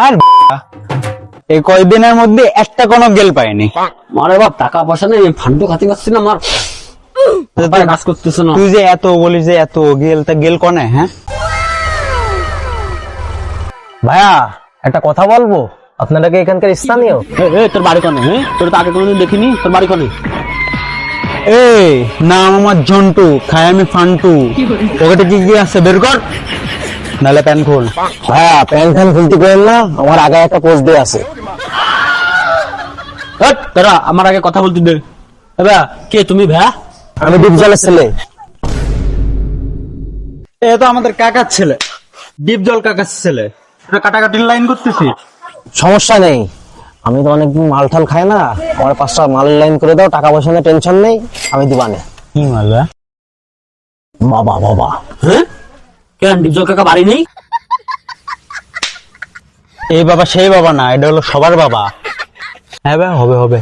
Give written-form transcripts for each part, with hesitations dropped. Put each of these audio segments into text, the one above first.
আর এই কয়েকদিনের মধ্যে একটা কোনো গেল পাইনি। মারে বাপ টাকা পয়সা নেই, ফান্ডু খাতে পারছি না, আমার কাজ করতেছে না। তুই যে এত বলিস যে এত গেল, তা গেল কনে? হ্যাঁ ভাইয়া একটা কথা বলবো, আপনারা কি এখানকার স্থানীয়? তোর বাড়ি কনে? হ্যাঁ, তোর তো আগে কোনোদিন দেখিনি, তোর বাড়ি কনে? এই নাম আমার জন্টু, খাই আমি ফান্টু। পকেটে কি কি আছে বের কর, নাহলে প্যান খোল। ভাইয়া প্যান ফ্যান খুলতে করেন না, আমার আগে একটা পোস্ট দিয়ে আছে। তোরা আমার আগে কথা বলতে দে। ভাইয়া কে তুমি? ভাইয়া আমি ডিপজলের ছেলে। এ তো আমাদের কাকার ছেলে, ডিপজল কাকার ছেলে। তোরা কাটাকাটির লাইন করতেছিস? সমস্যা নেই, আমি তো অনেকদিন মাল ঠাল খাই না, আমার 5টা মালের লাইন করে দাও, টাকা পয়সা নিয়ে টেনশন নেই, আমি দিবানে। কি মাল? বাবা বাবা হ্যাঁ, কেন ডিপজল কাকা বাড়ি নেই? এই বাবা সেই বাবা না, এটা হলো সবার বাবা। হ্যাঁ ভাই, হবে হবে।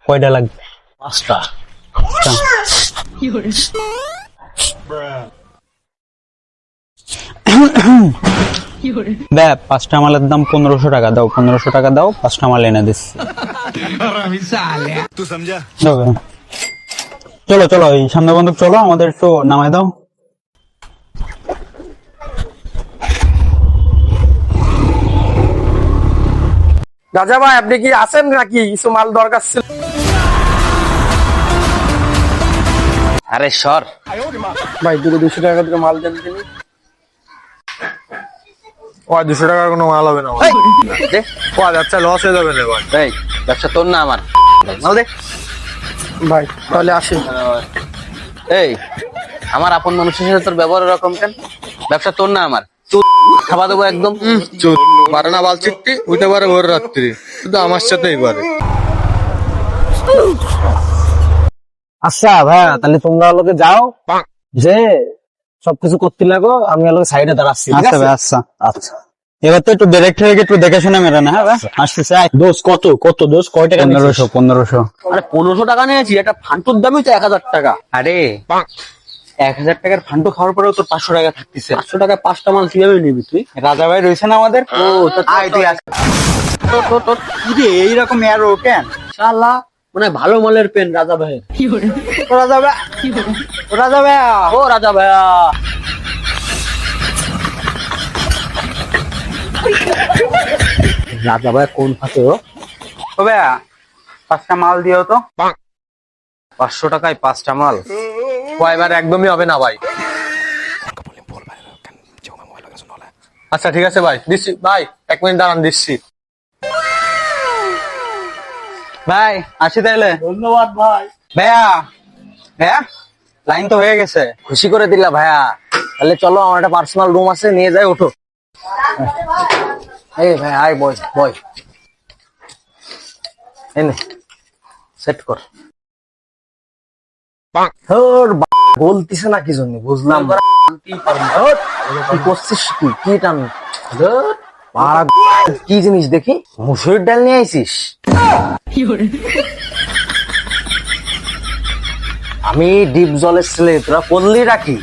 কয়টা লাগবে? 5টা। দেখ 5টা মালের দাম 1500 টাকা দাও, 1500 টাকা দাও, 5টা মাল এনে দিচ্ছি। দাও। চলো চলো, এই সামনে বন্ধু চলো, আমাদের একটু নামাই দাও। রাজা ভাই, আপনি কি আছেন নাকি? কিছু মাল দরকার ছিল। আরে সর, ভাই 200 টাকা করে মাল দেন তিনি। ও 200 টাকার কোনো মাল হবে না ভাই। দে ও আচ্ছা, লস হয়ে যাবে না ভাই। এই ব্যবসা তোর না আমার, মাল দে। ভাই তাহলে আসি। এই আমার আপন মানুষের সাথে তোর ব্যবহার এরকম কেন? ব্যবসা তোর না আমার, তুই খাওয়া দেবো একদম। পারে না বাল চিকটি, উঠে পারে ভোর রাত্রি, শুধু আমার সাথেই পারে। আচ্ছা ভাইয়া, তাহলে তোমরা লোকে যাও, যে সবকিছু করতে লাগো, আমি লোকে সাইডে দাঁড়াচ্ছি। ঠিক আচ্ছা আছে? ভাই, আচ্ছা। আচ্ছা এবার তো একটু ডিরেক্ট হয়ে একটু দেখে শুনে মেরে না। হ্যাঁ ভাই, আসতেছে। দোষ কত কত দোষ, কয় টাকা নিয়েছিস? 1500। আরে 1500 টাকা নিয়েছি, একটা ফান্টুর দামই তো 1000 টাকা। আরে 1000 টাকার ফান্ডু খাওয়ার পরেও তোর 500 টাকা থাকতেছে। 500 টাকায় 5টা মাল কিভাবে নিবি তুই? রাজা ভাই রয়েছে না আমাদের? ও তো আয় তুই আস। কি রে এইরকম এরো কেন? শালা মানে ভালো মালের পেন রাজা ভাইয়ের। ও রাজা ভাই, ও রাজা ভাই, ও রাজা ভাইয়া, রাজা ভাই কোন ফাতে? ও ভাই 5টা মাল দিও তো। 500 টাকায় 5টা মাল কয়বার একদমই হবে না ভাই। আচ্ছা ঠিক আছে ভাই, দিচ্ছি ভাই, 1 মিনিট দাঁড়ান, দিচ্ছি। ভাই আসি তাইলে। ধন্যবাদ ভাই। ভাইয়া ভাইয়া, লাইন তো হয়ে গেছে। খুশি করে দিলা ভাইয়া, তাহলে চলো, আমার একটা পার্সোনাল রুম আছে, নিয়ে যাই, ওঠো। এই ভাই আয়, বয় বয়, এনে সেট কর। বলতিছে না কি জন্য, বুঝলাম না। কি করছিস তুই? কি টান কি জিনিস দেখি? মুসুরির ডাল নিয়ে আইছিস? আমি ডিপ জলের ছেলে, তোরা পল্লি রাখি।